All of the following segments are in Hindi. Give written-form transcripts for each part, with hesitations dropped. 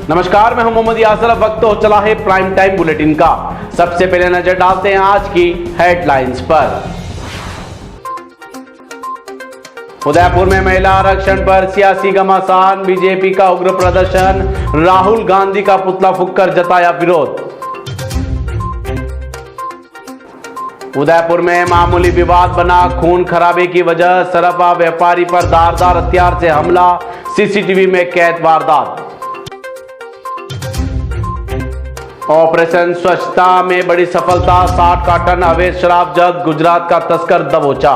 नमस्कार, मैं हूं मोहम्मद यासर। अब वक्त हो चला है प्राइम टाइम बुलेटिन का। सबसे पहले नजर डालते हैं आज की हेडलाइंस पर। उदयपुर में महिला आरक्षण पर सियासी घमासान, बीजेपी का उग्र प्रदर्शन, राहुल गांधी का पुतला फूंककर जताया विरोध। उदयपुर में मामूली विवाद बना खून खराबे की वजह, सराफा व्यापारी पर धारदार हथियार से हमला, सीसीटीवी में कैद वारदात। ऑपरेशन स्वच्छता में बड़ी सफलता, 60 कार्टन अवैध शराब जब्त, गुजरात का तस्कर दबोचा।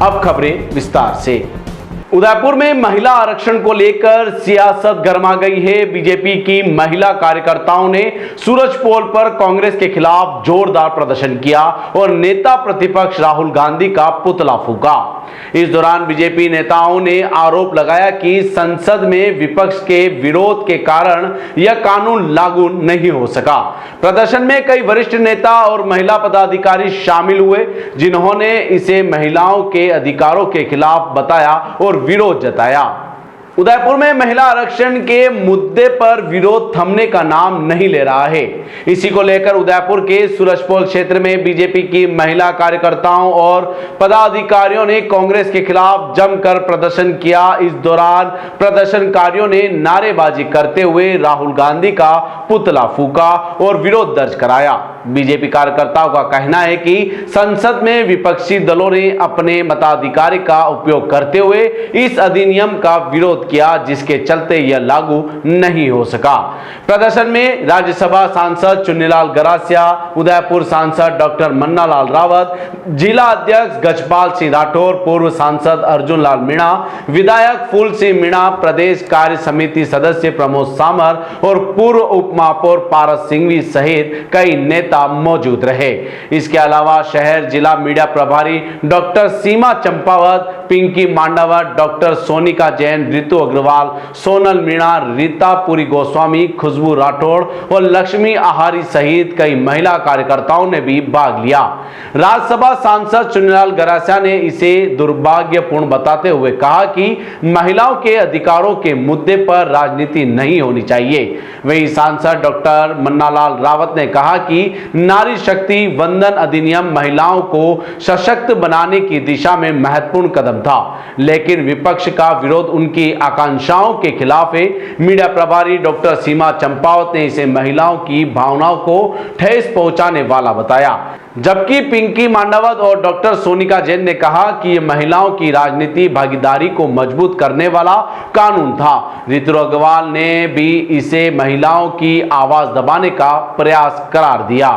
अब खबरें विस्तार से। उदयपुर में महिला आरक्षण को लेकर सियासत गरमा गई है। बीजेपी की महिला कार्यकर्ताओं ने सूरजपोल पर कांग्रेस के खिलाफ जोरदार प्रदर्शन किया और नेता प्रतिपक्ष राहुल गांधी का पुतला फूंका। इस दौरान बीजेपी नेताओं ने आरोप लगाया कि संसद में विपक्ष के विरोध के कारण यह कानून लागू नहीं हो सका। प्रदर्शन में कई वरिष्ठ नेता और महिला पदाधिकारी शामिल हुए, जिन्होंने इसे महिलाओं के अधिकारों के खिलाफ बताया और विरोध जताया। उदयपुर में महिला आरक्षण के मुद्दे पर विरोध थमने का नाम नहीं ले रहा है। इसी को लेकर उदयपुर के सूरजपोल क्षेत्र में बीजेपी की महिला कार्यकर्ताओं और पदाधिकारियों ने कांग्रेस के खिलाफ जमकर प्रदर्शन किया। इस दौरान प्रदर्शनकारियों ने नारेबाजी करते हुए राहुल गांधी का पुतला फूंका और विरोध दर्ज कराया। बीजेपी कार्यकर्ताओं का कहना है कि संसद में विपक्षी दलों ने अपने मताधिकार का उपयोग करते हुए इस अधिनियम का विरोध किया, जिसके चलते यह लागू नहीं हो सका। प्रदर्शन में राज्यसभा सांसद चुन्नीलाल गरासिया, उदयपुर सांसद डॉक्टर मन्नालाल रावत, जिला अध्यक्ष गजपाल सिंह राठौर, पूर्व सांसद अर्जुन लाल मीणा, विधायक फूल सिंह मीणा, प्रदेश कार्य समिति सदस्य प्रमोद सामर और पूर्व उप महापौर पारस सिंघवी सहित कई नेता मौजूद रहे। इसके अलावा शहर जिला मीडिया प्रभारी डॉक्टर सीमा चंपावत, पिंकी मांडावत, डॉक्टर सोनिका जैन, ऋतु अग्रवाल, सोनल मीणा, रीता पुरी गोस्वामी, खुशबू राठौड़ और लक्ष्मी आहारी सहित कई महिला कार्यकर्ताओं ने भी भाग लिया। राज्यसभा सांसद चुन्नीलाल गरासिया ने इसे दुर्भाग्यपूर्ण बताते हुए कहा कि महिलाओं के अधिकारों के मुद्दे पर राजनीति नहीं होनी चाहिए। वहीं सांसद डॉक्टर मन्नालाल रावत ने कहा कि नारी शक्ति वंदन अधिनियम महिलाओं को सशक्त बनाने की दिशा में महत्वपूर्ण कदम था, लेकिन विपक्ष का विरोध उनकी आकांक्षाओं के खिलाफ है। मीडिया प्रभारी डॉक्टर सीमा चंपावत ने इसे महिलाओं की भावनाओं को ठेस पहुंचाने वाला बताया, जबकि पिंकी मांडावत और डॉक्टर सोनिका जैन ने कहा कि यह महिलाओं की राजनीति भागीदारी को मजबूत करने वाला कानून था। ऋतु अग्रवाल ने भी इसे महिलाओं की आवाज दबाने का प्रयास करार दिया।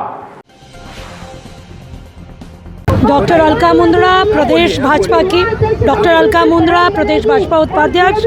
डॉक्टर अलका मुंद्रा प्रदेश भाजपा की डॉक्टर अलका मुंद्रा प्रदेश भाजपा उपाध्यक्ष,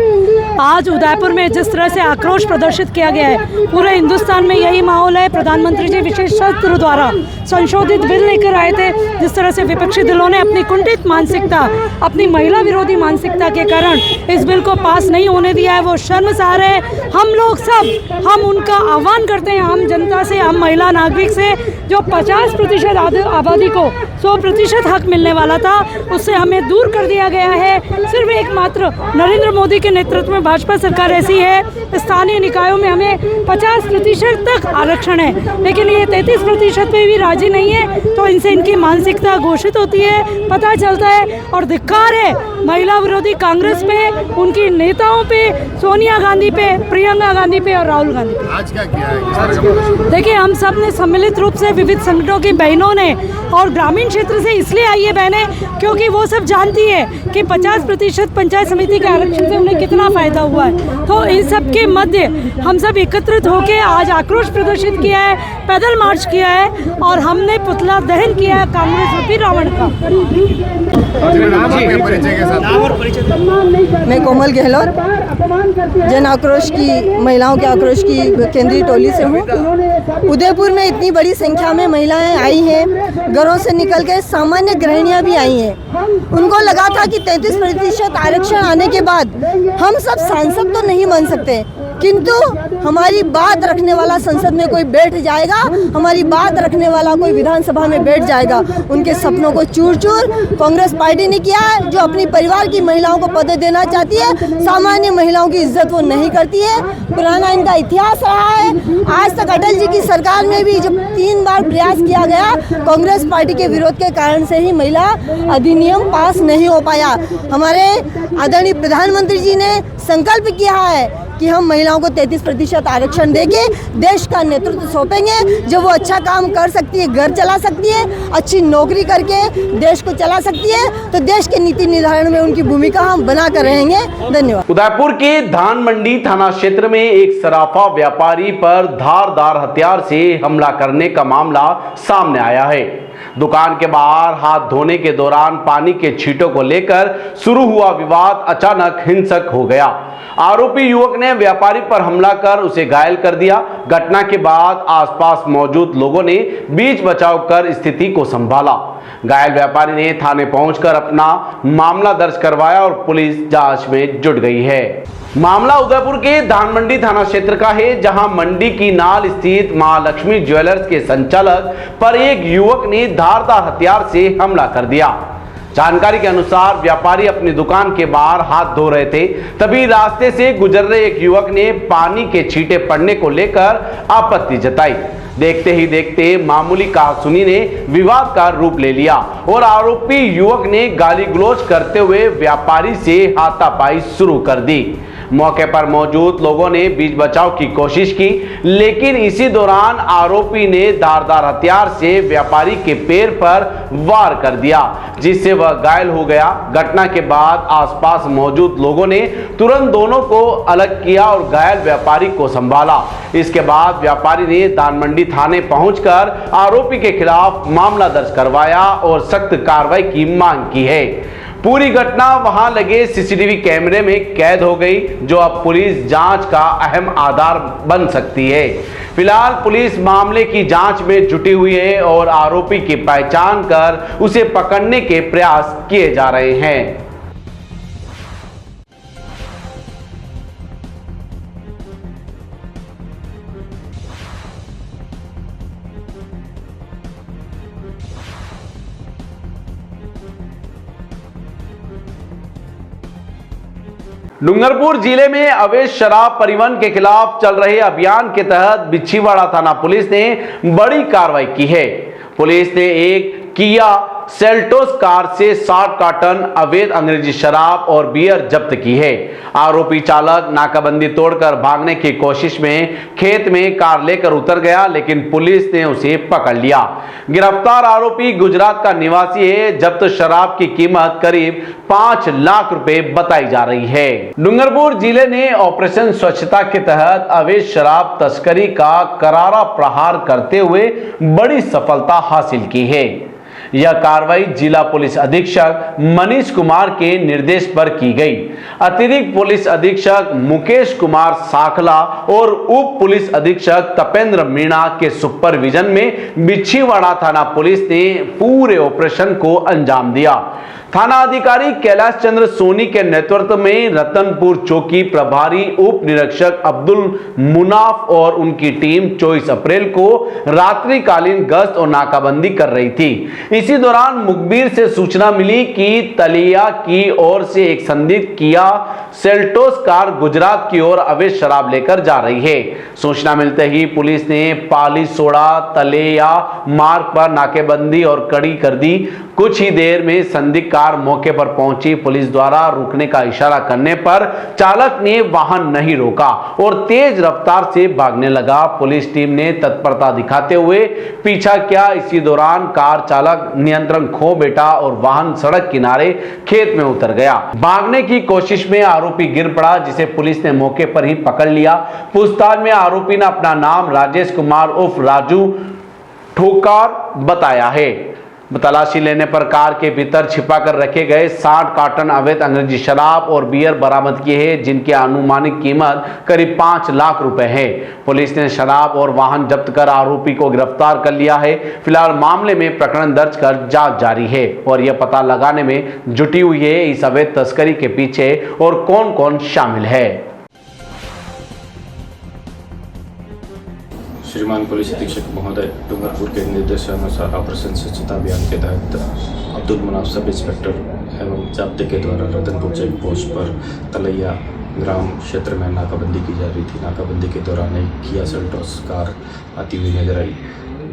आज उदयपुर में जिस तरह से आक्रोश प्रदर्शित किया गया है, पूरे हिंदुस्तान में यही माहौल है। प्रधानमंत्री जी विशेष सत्र द्वारा संशोधित बिल लेकर आए थे, जिस तरह से विपक्षी दलों ने अपनी कुंठित मानसिकता, अपनी महिला विरोधी मानसिकता के कारण इस बिल को पास नहीं होने दिया है, वो शर्मसार है। हम लोग सब हम उनका आह्वान करते हैं, हम जनता से, हम महिला नागरिक से, जो 50% आबादी को 100% हक मिलने वाला था, उससे हमें दूर कर दिया गया है। सिर्फ एकमात्र नरेंद्र मोदी के नेतृत्व में भाजपा सरकार ऐसी है, स्थानीय निकायों में हमें 50% तक आरक्षण है, लेकिन ये 33% पे भी राजी नहीं है। तो इनसे इनकी मानसिकता घोषित होती है, पता चलता है। और धिक्कार है महिला विरोधी कांग्रेस पे, उनकी नेताओं पे, सोनिया गांधी पे, प्रियंका गांधी पे और राहुल गांधी पे। आज क्या किया है? देखिए, हम सब ने सम्मिलित रूप से विविध संगठनों की बहनों ने, और ग्रामीण क्षेत्र से इसलिए आई है बहनें क्योंकि वो सब जानती है कि 50% पंचायत समिति के आरक्षण से उन्हें कितना फायदा हुआ है। तो इन सब के मध्य हम सब एकत्रित होकर आज आक्रोश प्रदर्शित किया है, पैदल मार्च किया है और हमने पुतला दहन किया है कांग्रेस रूपी रावण का। मैं कोमल गहलोत, जन आक्रोश की, महिलाओं के आक्रोश की केंद्रीय टोली से हूँ। उदयपुर में इतनी बड़ी संख्या में महिलाएं आई हैं, घरों से निकल के सामान्य गृहिणियां भी आई हैं। उनको लगा था कि 33% आरक्षण आने के बाद हम सब सांसद तो नहीं बन सकते, किंतु हमारी बात रखने वाला संसद में कोई बैठ जाएगा, हमारी बात रखने वाला कोई विधानसभा में बैठ जाएगा। उनके सपनों को चूर चूर कांग्रेस पार्टी ने किया है, जो अपनी परिवार की महिलाओं को पद देना चाहती है, सामान्य महिलाओं की इज्जत वो नहीं करती है। पुराना इनका इतिहास रहा है। आज तक अटल जी की सरकार में भी जब 3 बार प्रयास किया गया, कांग्रेस पार्टी के विरोध के कारण से ही महिला अधिनियम पास नहीं हो पाया। हमारे आदरणीय प्रधानमंत्री जी ने संकल्प किया है कि हम महिलाओं को 33% आरक्षण देके देश का नेतृत्व सौंपेंगे। जब वो अच्छा काम कर सकती है, घर चला सकती है, अच्छी नौकरी करके देश को चला सकती है, तो देश के नीति निर्धारण में उनकी भूमिका हम बना कर रहेंगे। धन्यवाद। उदयपुर के धान मंडी थाना क्षेत्र में एक सराफा व्यापारी पर धारदार हथियार से हमला करने का मामला सामने आया है। दुकान के बाहर हाथ धोने के दौरान पानी के छींटों को लेकर शुरू हुआ विवाद अचानक हिंसक हो गया। आरोपी युवक ने व्यापारी पर हमला कर उसे घायल कर दिया। घटना के बाद आसपास मौजूद लोगों ने बीच बचाव कर स्थिति को संभाला। घायल व्यापारी ने थाने पहुंचकर अपना मामला दर्ज करवाया और पुलिस जांच में जुट गई है। मामला उदयपुर के धान मंडी थाना क्षेत्र का है, जहां मंडी की नाल स्थित महालक्ष्मी ज्वेलर्स के संचालक पर एक युवक ने धारदार हथियार से हमला कर दिया। जानकारी के अनुसार व्यापारी अपनी दुकान के बाहर हाथ धो रहे थे, तभी रास्ते से गुजर रहे एक युवक ने पानी के छींटे पड़ने को लेकर आपत्ति जताई। देखते ही देखते मामूली कहासुनी ने विवाद का रूप ले लिया और आरोपी युवक ने गाली गलौज करते हुए व्यापारी से हाथापाई शुरू कर दी। मौके पर मौजूद लोगों ने बीच बचाव की कोशिश की, लेकिन इसी दौरान आरोपी ने धारदार हथियार से व्यापारी के पैर पर वार कर दिया, जिससे वह घायल हो गया। घटना के बाद आसपास मौजूद लोगों ने तुरंत दोनों को अलग किया और घायल व्यापारी को संभाला। इसके बाद व्यापारी ने धान मंडी थाने पहुंचकर आरोपी के खिलाफ मामला दर्ज करवाया और सख्त कार्रवाई की मांग की है। पूरी घटना वहां लगे सीसीटीवी कैमरे में कैद हो गई, जो अब पुलिस जांच का अहम आधार बन सकती है। फिलहाल पुलिस मामले की जांच में जुटी हुई है और आरोपी की पहचान कर उसे पकड़ने के प्रयास किए जा रहे हैं। डूंगरपुर जिले में अवैध शराब परिवहन के खिलाफ चल रहे अभियान के तहत बिछीवाड़ा थाना पुलिस ने बड़ी कार्रवाई की है। पुलिस ने एक किया सेल्टोस कार से 60 कार्टन अवैध अंग्रेजी शराब और बियर जब्त की है। आरोपी चालक नाकाबंदी तोड़कर भागने की कोशिश में खेत में कार लेकर उतर गया, लेकिन पुलिस ने उसे पकड़ लिया। गिरफ्तार आरोपी गुजरात का निवासी है। जब्त शराब की कीमत करीब 5 लाख रुपए बताई जा रही है। डूंगरपुर जिले ने ऑपरेशन स्वच्छता के तहत अवैध शराब तस्करी का करारा प्रहार करते हुए बड़ी सफलता हासिल की है। यह कार्रवाई जिला पुलिस अधीक्षक मनीष कुमार के निर्देश पर की गई। अतिरिक्त पुलिस अधीक्षक मुकेश कुमार साखला और उप पुलिस अधीक्षक तपेंद्र मीणा के सुपरविजन में बिछीवाड़ा थाना पुलिस ने पूरे ऑपरेशन को अंजाम दिया। थाना अधिकारी कैलाश चंद्र सोनी के नेतृत्व में रतनपुर चौकी प्रभारी उप निरीक्षक अब्दुल मुनाफ और उनकी टीम 24 अप्रैल को रात्रिकालीन गश्त और नाकाबंदी कर रही थी। इसी दौरान मुखबिर से सूचना मिली कि तलिया की ओर से एक संदिग्ध किया सेल्टोस कार गुजरात की ओर अवैध शराब लेकर जा रही है। सूचना मिलते ही पुलिस ने पाली सोड़ा तलेया मार्ग पर नाकेबंदी और कड़ी कर दी। कुछ ही देर में संदिग्ध कार मौके पर पहुंची। पुलिस द्वारा रुकने का इशारा करने पर चालक ने वाहन नहीं रोका और तेज रफ्तार से भागने लगा। पुलिस टीम ने तत्परता दिखाते हुए पीछा किया। इसी दौरान कार चालक नियंत्रण खो बैठा और वाहन सड़क किनारे खेत में उतर गया। भागने की कोशिश में आरोपी गिर पड़ा, जिसे पुलिस ने मौके पर ही पकड़ लिया। पूछताछ में आरोपी ने अपना नाम राजेश कुमार उर्फ राजू ठोकार बताया है। तलाशी लेने पर कार के भीतर छिपा कर रखे गए 60 कार्टन अवैध अंग्रेजी शराब और बियर बरामद किए हैं, जिनकी अनुमानित कीमत करीब 5 लाख रुपए है। पुलिस ने शराब और वाहन जब्त कर आरोपी को गिरफ्तार कर लिया है। फिलहाल मामले में प्रकरण दर्ज कर जांच जारी है और यह पता लगाने में जुटी हुई है इस अवैध तस्करी के पीछे और कौन कौन शामिल है। श्रीमान पुलिस अधीक्षक महोदय डूंगरपुर के निर्देशानुसार ऑपरेशन स्वच्छता अभियान के तहत अब्दुल मुनाफ सब इंस्पेक्टर एवं जाब्ते के द्वारा रतनपुर चेक पोस्ट पर तलैया ग्राम क्षेत्र में नाकाबंदी की जा रही थी। नाकाबंदी के दौरान एक किया सेल्टोस कार आती हुई नजर आई,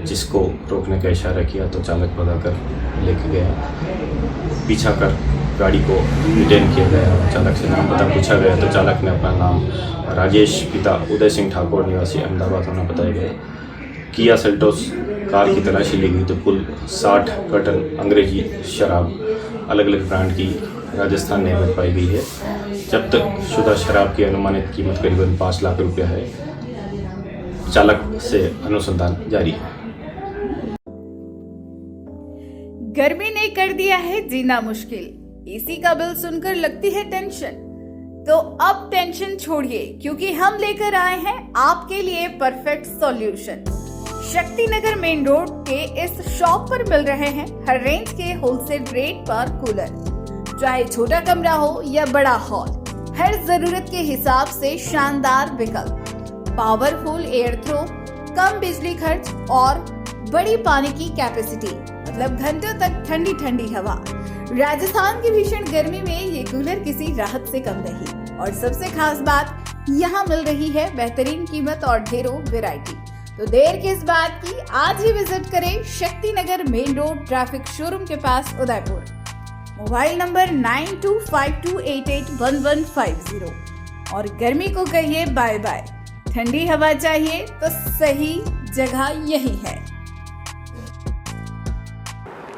जिसको रोकने का इशारा किया तो चालक भगाकर लेके गया। पीछा कर गाड़ी को डिटेन किया गया। चालक से नाम पता पूछा गया तो चालक ने अपना नाम राजेश पिता उदय सिंह ठाकुर निवासी अहमदाबाद होना बताया गया। किया सेल्टोस कार की तलाशी ली गई तो कुल 60 कार्टन अंग्रेजी शराब अलग अलग ब्रांड की राजस्थान निर्मित पाई गई है। जब्त शुदा शराब की अनुमानित कीमत करीबन 5 लाख रुपया है। चालक से अनुसंधान जारी है। गर्मी ने कर दिया है जीना मुश्किल। एसी का बिल सुनकर लगती है टेंशन, तो अब टेंशन छोड़िए, क्योंकि हम लेकर आए हैं आपके लिए perfect solution. Shakti Nagar main road के इस शॉप पर मिल रहे हैं हर रेंज के होलसेल रेट पर कूलर। चाहे छोटा कमरा हो या बड़ा हॉल, हर जरूरत के हिसाब से शानदार विकल्प, पावरफुल एयर थ्रो, कम बिजली खर्च और बड़ी पानी की कैपेसिटी, मतलब घंटों तक ठंडी ठंडी हवा। राजस्थान की भीषण गर्मी में ये कूलर किसी राहत से कम नहीं। और सबसे खास बात, यहाँ मिल रही है बेहतरीन कीमत और ढेरों वैरायटी। तो देर किस बात की, आज ही विजिट करें Shakti Nagar main road traffic showroom के पास उदयपुर। Mobile number 9252881150। और गर्मी को कहिए बाय बाय। ठंडी हवा चाहिए तो सही जगह यही है।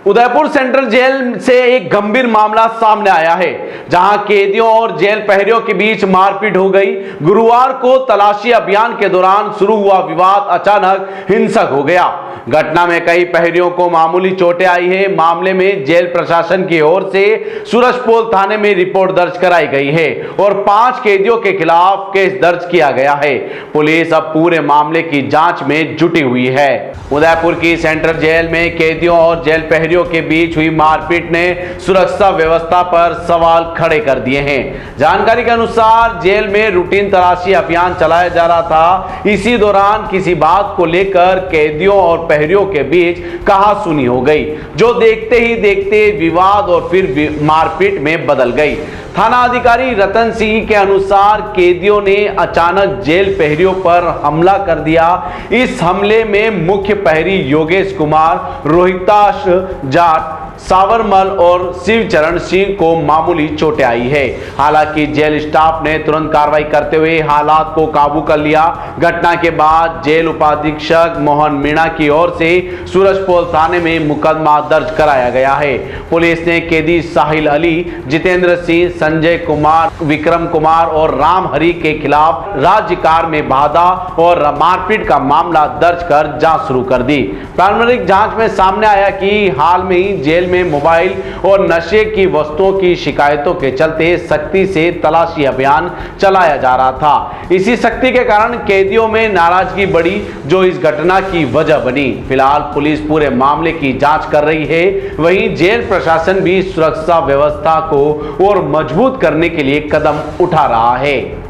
उदयपुर सेंट्रल जेल से एक गंभीर मामला सामने आया है, जहां कैदियों और जेल प्रहरियों के बीच मारपीट हो गई। गुरुवार को तलाशी अभियान के दौरान शुरू हुआ विवाद अचानक हिंसक हो गया। घटना में कई प्रहरियों को मामूली चोटें आई है। मामले में जेल प्रशासन की ओर से सूरजपोल थाने में रिपोर्ट दर्ज कराई गई है और 5 कैदियों के खिलाफ केस दर्ज किया गया है। पुलिस अब पूरे मामले की जांच में जुटी हुई है। उदयपुर की सेंट्रल जेल में कैदियों और जेल प्रहरियों के बीच हुई मारपीट ने सुरक्षा व्यवस्था पर सवाल खड़े कर दिए हैं। जानकारी के अनुसार जेल में रूटीन तलाशी अभियान चलाया जा रहा था। इसी दौरान किसी बात को लेकर कैदियों और प्रहरियों के बीच कहासुनी हो गई, जो देखते ही देखते विवाद और फिर मारपीट में बदल गई। थाना अधिकारी रतन सिंह के अनुसार कैदियों ने अचानक जेल प्रहरियों पर हमला कर दिया। इस हमले में मुख्य प्रहरी योगेश कुमार, रोहिताश जाट, सावरमल और शिवचरण सिंह को मामूली चोटें आई है। हालांकि जेल स्टाफ ने तुरंत कार्रवाई करते हुए हालात को काबू कर लिया। घटना के बाद जेल उपाधीक्षक मोहन मीणा की ओर से सूरजपोल थाने में मुकदमा दर्ज कराया गया है। पुलिस ने कैदी साहिल अली, जितेंद्र सिंह, संजय कुमार, विक्रम कुमार और राम हरि के खिलाफ राज्य कार में बाधा और मारपीट का मामला दर्ज कर जांच शुरू कर दी। प्रारंभिक जांच में सामने आया कि हाल में ही जेल में मोबाइल और नशे की वस्तुओं की शिकायतों के चलते सख्ती से तलाशी अभियान चलाया जा रहा था। इसी सख्ती के कारण कैदियों में नाराजगी बढ़ी, जो इस घटना की वजह बनी। फिलहाल पुलिस पूरे मामले की जांच कर रही है। वहीं जेल प्रशासन भी सुरक्षा व्यवस्था को और मजबूत करने के लिए कदम उठा रहा है।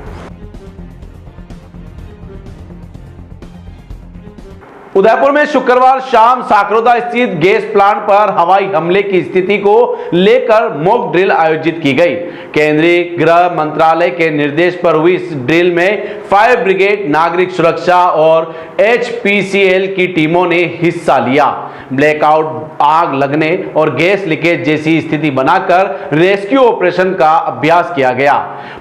उदयपुर में शुक्रवार शाम साकरोदा स्थित गैस प्लांट पर हवाई हमले की स्थिति को लेकर मॉक ड्रिल आयोजित की गई। केंद्रीय गृह मंत्रालय के निर्देश पर हुई इस ड्रिल में फायर ब्रिगेड, नागरिक सुरक्षा और HPCL की टीमों ने हिस्सा लिया। ब्लैकआउट, आग लगने और गैस लीकेज जैसी स्थिति बनाकर रेस्क्यू ऑपरेशन का अभ्यास किया गया।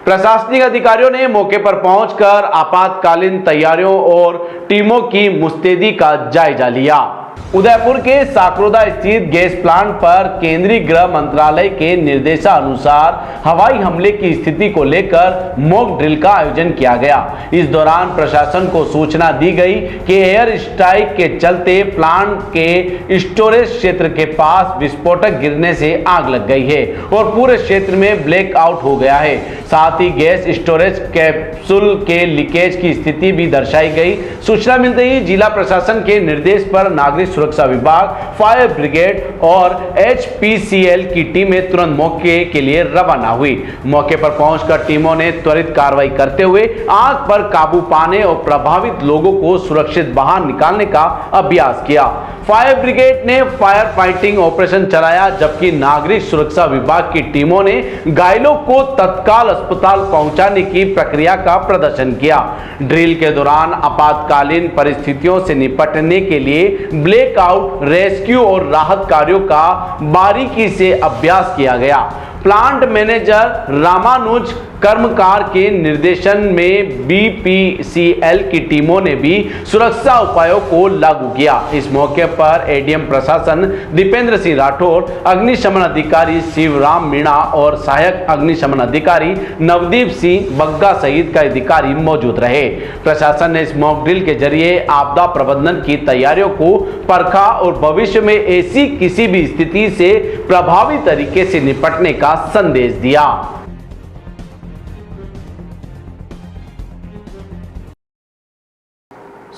प्रशासनिक अधिकारियों ने मौके पर पहुंचकर आपातकालीन तैयारियों और टीमों की मुस्तैदी का जायजा लिया। उदयपुर के साकरोदा स्थित गैस प्लांट पर केंद्रीय गृह मंत्रालय के निर्देशानुसार हवाई हमले की स्थिति को लेकर मॉक ड्रिल का आयोजन किया गया। इस दौरान प्रशासन को सूचना दी गई कि एयर स्ट्राइक के चलते प्लांट के स्टोरेज क्षेत्र के पास विस्फोटक गिरने से आग लग गई है और पूरे क्षेत्र में ब्लैकआउट हो गया है। साथ ही गैस स्टोरेज कैप्सूल के लीकेज की स्थिति भी दर्शाई गई। सूचना मिलते ही जिला प्रशासन के निर्देश पर नागरिक सुरक्षा विभाग, फायर ब्रिगेड और HPCL की टीमें तुरंत मौके के लिए रवाना हुई। मौके पर पहुंचकर टीमों ने त्वरित कार्रवाई करते हुए आग पर काबू पाने और प्रभावित लोगों को सुरक्षित बाहर निकालने का अभ्यास किया। फायर ब्रिगेड ने फायर फाइटिंग ऑपरेशन चलाया, जबकि नागरिक सुरक्षा विभाग की टीमों ने घायलों को तत्काल अस्पताल पहुंचाने की प्रक्रिया का प्रदर्शन किया। ड्रिल के दौरान आपातकालीन परिस्थितियों से निपटने के लिए ब्लैकआउट, रेस्क्यू और राहत कार्यों का बारीकी से अभ्यास किया गया। प्लांट मैनेजर रामानुज कर्मकार के निर्देशन में BPCL की टीमों ने भी सुरक्षा उपायों को लागू किया। इस मौके पर ADM प्रशासन दीपेंद्र सिंह राठौर, अग्निशमन अधिकारी शिवराम मीणा और सहायक अग्निशमन अधिकारी नवदीप सिंह बग्गा सहित कई अधिकारी मौजूद रहे। प्रशासन ने इस मॉक ड्रिल के जरिए आपदा प्रबंधन की तैयारियों को परखा और भविष्य में ऐसी किसी भी स्थिति से प्रभावी तरीके से निपटने का संदेश दिया।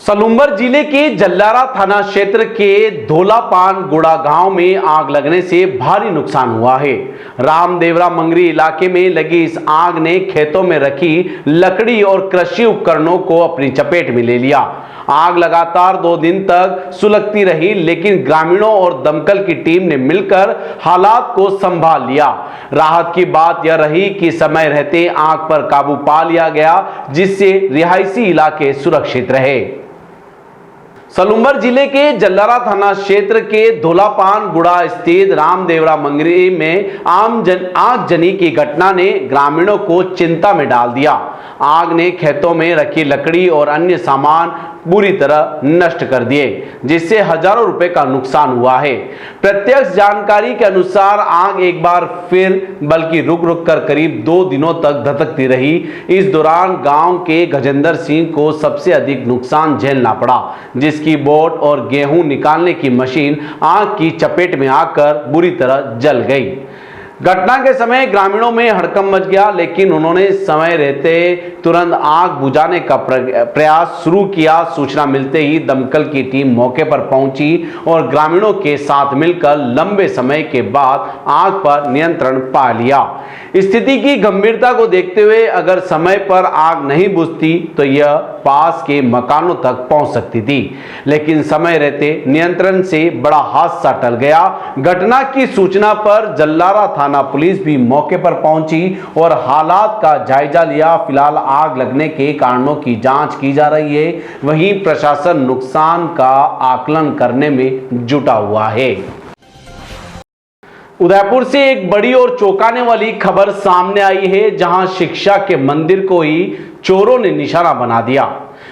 सलूम्बर जिले के जल्लारा थाना क्षेत्र के धोलापान गुड़ा गांव में आग लगने से भारी नुकसान हुआ है। रामदेवरा मंगरी इलाके में लगी इस आग ने खेतों में रखी लकड़ी और कृषि उपकरणों को अपनी चपेट में ले लिया। आग लगातार 2 दिन तक सुलगती रही, लेकिन ग्रामीणों और दमकल की टीम ने मिलकर हालात को संभाल लिया। राहत की बात यह रही कि समय रहते आग पर काबू पा लिया गया, जिससे रिहायशी इलाके सुरक्षित रहे। सलूम्बर जिले के जल्लारा थाना क्षेत्र के धोलापान गुड़ा स्थित रामदेवरा मंगरी में आगजनी की घटना ने ग्रामीणों को चिंता में डाल दिया। आग ने खेतों में रखी लकड़ी और अन्य सामान पूरी तरह नष्ट कर दिए, जिससे हजारों रुपए का नुकसान हुआ है। प्रत्यक्ष जानकारी के अनुसार आग एक बार फिर बल्कि रुक रुक कर करीब 2 दिनों तक धधकती रही। इस दौरान गांव के गजेंद्र सिंह को सबसे अधिक नुकसान झेलना पड़ा, जिसकी बोट और गेहूं निकालने की मशीन आग की चपेट में आकर बुरी तरह जल गई। घटना के समय ग्रामीणों में हड़कंप मच गया, लेकिन उन्होंने समय रहते तुरंत आग बुझाने का प्रयास शुरू किया। सूचना मिलते ही दमकल की टीम मौके पर पहुंची और ग्रामीणों के साथ मिलकर लंबे समय के बाद आग पर नियंत्रण पा लिया। स्थिति की गंभीरता को देखते हुए अगर समय पर आग नहीं बुझती तो यह पास के मकानों तक पहुंच सकती थी, लेकिन समय रहते नियंत्रण से बड़ा हादसा टल गया। घटना की सूचना पर जल्लारा थाना पुलिस भी मौके पर पहुंची और हालात का जायजा लिया। फिलहाल आग लगने के कारणों की जांच की जा रही है, वहीं प्रशासन नुकसान का आकलन करने में जुटा हुआ है। उदयपुर से एक बड़ी और चौंकाने वाली खबर सामने आई है, जहां शिक्षा के मंदिर को ही चोरों ने निशाना बना दिया।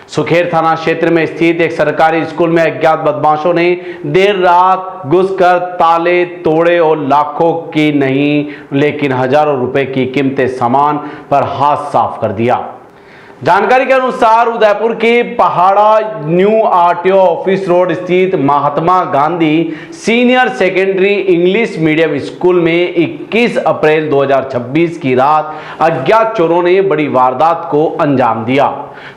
सुखेर थाना क्षेत्र में स्थित एक सरकारी स्कूल में अज्ञात बदमाशों ने देर रात घुसकर ताले तोड़े और लाखों की नहीं लेकिन हजारों रुपए की कीमती सामान पर हाथ साफ कर दिया। जानकारी के अनुसार उदयपुर के पहाड़ा न्यू RTO ऑफिस रोड स्थित Mahatma Gandhi senior secondary English medium school में 21 अप्रैल 2026 की रात अज्ञात चोरों ने बड़ी वारदात को अंजाम दिया।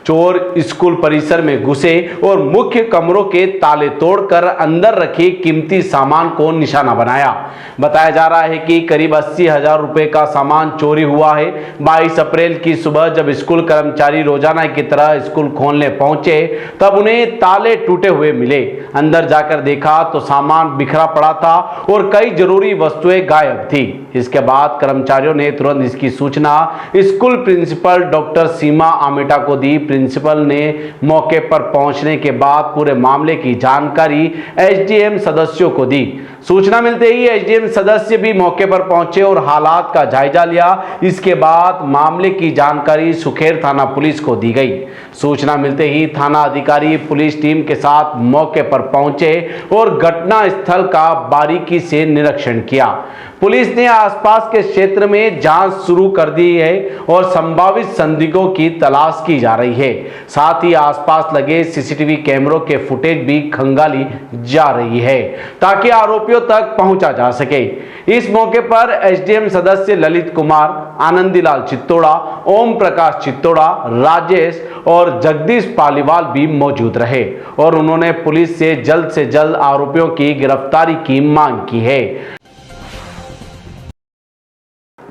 चोर स्कूल परिसर में घुसे और मुख्य कमरों के ताले तोड़कर अंदर रखे कीमती सामान को निशाना बनाया। बताया जा रहा है कि करीब 80,000 रुपए का सामान चोरी हुआ है। 22 अप्रैल की सुबह जब स्कूल कर्मचारी रोजाना की तरह स्कूल खोलने पहुंचे, तब उन्हें ताले टूटे हुए मिले। अंदर जाकर देखा तो सामान बिखरा पड़ा था और कई जरूरी वस्तुएं गायब थी। इसके बाद कर्मचारियों ने तुरंत इसकी सूचना स्कूल प्रिंसिपल डॉक्टर सीमा आमेटा को दी। प्रिंसिपल ने मौके पर पहुंचने के बाद पूरे मामले की जानकारी SDM सदस्यों को दी। सूचना मिलते ही SDM सदस्य भी मौके पर पहुंचे और हालात का जायजा लिया। इसके बाद मामले की जानकारी सुखेर थाना पुलिस को दी गई। सूचना मिलते ही थाना अधिकारी पुलिस टीम के साथ मौके पर पहुंचे और घटना स्थल का बारीकी से निरीक्षण किया। पुलिस ने आसपास के क्षेत्र में जांच शुरू कर दी है और संभावित संदिग्धों की तलाश की जा रही है। साथ ही आसपास लगे सीसीटीवी कैमरों के फुटेज भी खंगाली जा रही है ताकि आरोपियों तक पहुंचा जा सके। इस मौके पर एसडीएम सदस्य ललित कुमार, आनंदीलाल चित्तोड़ा, ओम प्रकाश चित्तोड़ा, राजेश और जगदीश पालीवाल भी मौजूद रहे और उन्होंने पुलिस से जल्द आरोपियों की गिरफ्तारी की मांग की है।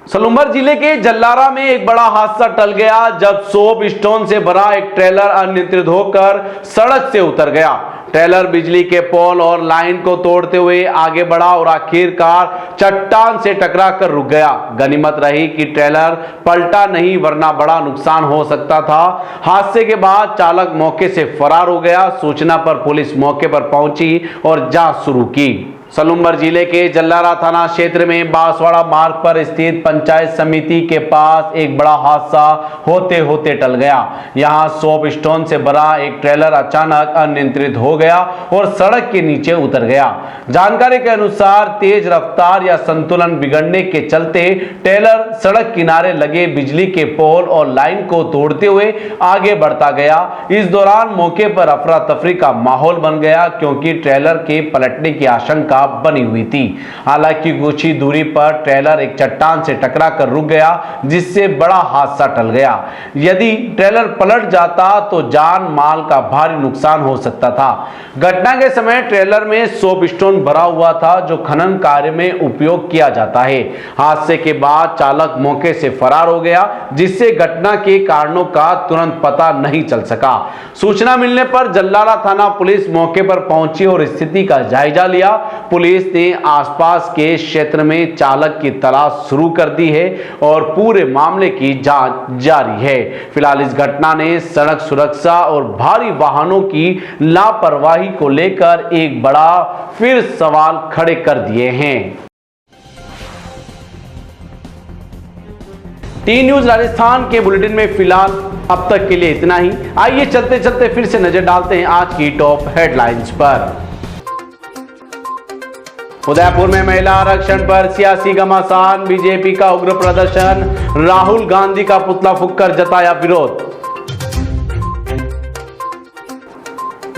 सलूंबर जिले के जल्लारा में एक बड़ा हादसा टल गया जब सोप स्टोन से भरा एक ट्रेलर अनियंत्रित होकर सड़क से उतर गया। ट्रेलर बिजली के पोल और लाइन को तोड़ते हुए आगे बढ़ा और आखिरकार चट्टान से टकरा कर रुक गया। गनीमत रही कि ट्रेलर पलटा नहीं, वरना बड़ा नुकसान हो सकता था। हादसे के बाद चालक मौके से फरार हो गया। सूचना पर पुलिस मौके पर पहुंची और जांच शुरू की। सलूंबर जिले के जल्लारा थाना क्षेत्र में बांसवाड़ा मार्ग पर स्थित पंचायत समिति के पास एक बड़ा हादसा होते होते टल गया। यहां सोप स्टोन से भरा एक ट्रेलर अचानक अनियंत्रित हो गया और सड़क के नीचे उतर गया। जानकारी के अनुसार तेज रफ्तार या संतुलन बिगड़ने के चलते ट्रेलर सड़क किनारे लगे बिजली के पोल और लाइन को तोड़ते हुए आगे बढ़ता गया। इस दौरान मौके पर अफरा तफरी का माहौल बन गया क्योंकि ट्रेलर के पलटने की आशंका बनी हुई थी। हालांकि कुछ ही दूरी पर ट्रेलर एक चट्टान से टकरा कर रुक गया जिससे बड़ा हादसा टल गया। यदि ट्रेलर पलट जाता तो जान माल का भारी नुकसान हो सकता था। घटना के समय ट्रेलर में सोप स्टोन भरा हुआ था जो खनन कार्य में उपयोग किया जाता है। हादसे के बाद चालक मौके से फरार हो गया जिससे घटना के कारणों का तुरंत पता नहीं चल सका। सूचना मिलने पर जल्लारा थाना पुलिस मौके पर पहुंची और स्थिति का जायजा लिया। पुलिस ने आसपास के क्षेत्र में चालक की तलाश शुरू कर दी है और पूरे मामले की जांच जारी है। फिलहाल इस घटना ने सड़क सुरक्षा और भारी वाहनों की लापरवाही को लेकर एक बड़ा फिर सवाल खड़े कर दिए हैं। टी न्यूज राजस्थान के बुलेटिन में फिलहाल अब तक के लिए इतना ही। आइए चलते चलते फिर से नजर डालते हैं आज की टॉप हेडलाइंस पर। उदयपुर में महिला आरक्षण पर सियासी घमासान, बीजेपी का उग्र प्रदर्शन, राहुल गांधी का पुतला फूंककर जताया विरोध।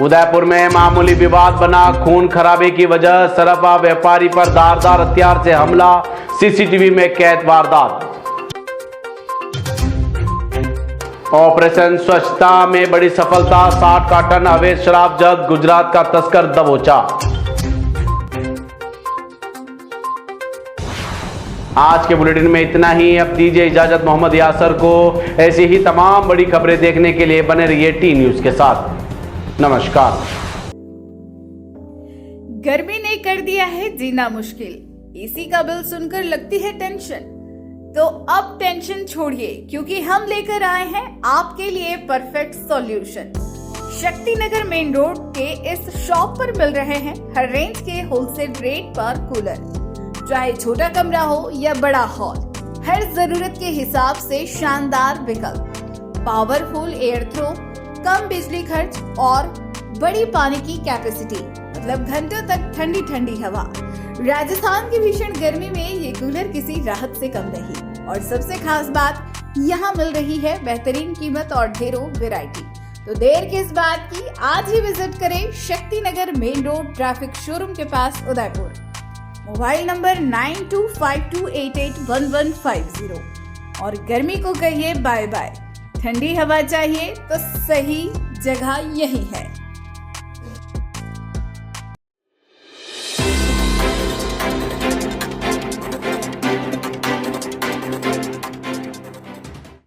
उदयपुर में मामूली विवाद बना खून खराबे की वजह, सराफा व्यापारी पर धारदार हथियार से हमला, सीसीटीवी में कैद वारदात। ऑपरेशन स्वच्छता में बड़ी सफलता, 60 कार्टन अवैध शराब जब्त, गुजरात का तस्कर दबोचा। आज के बुलेटिन में इतना ही। अब दीजिए इजाजत मोहम्मद यासर को। ऐसी ही तमाम बड़ी खबरें देखने के लिए बने रहिए टी न्यूज के साथ। नमस्कार। गर्मी ने कर दिया है जीना मुश्किल। एसी का बिल सुनकर लगती है टेंशन, तो अब टेंशन छोड़िए क्योंकि हम लेकर आए हैं आपके लिए perfect solution. Shakti Nagar main road के इस शॉप पर मिल रहे हैं हर रेंज के होलसेल रेट पर कूलर। चाहे छोटा कमरा हो या बड़ा हॉल, हर जरूरत के हिसाब से शानदार विकल्प, पावरफुल एयर थ्रो, कम बिजली खर्च और बड़ी पानी की कैपेसिटी, मतलब घंटों तक ठंडी ठंडी हवा। राजस्थान की भीषण गर्मी में ये कूलर किसी राहत से कम नहीं। और सबसे खास बात, यहाँ मिल रही है बेहतरीन कीमत और ढेरों वैरायटी। तो देर किस बात की, आज ही विजिट करें Shakti Nagar main road traffic showroom के पास उदयपुर। Mobile number 9252881150। और गर्मी को कहिए बाय बाय। ठंडी हवा चाहिए तो सही जगह यही है।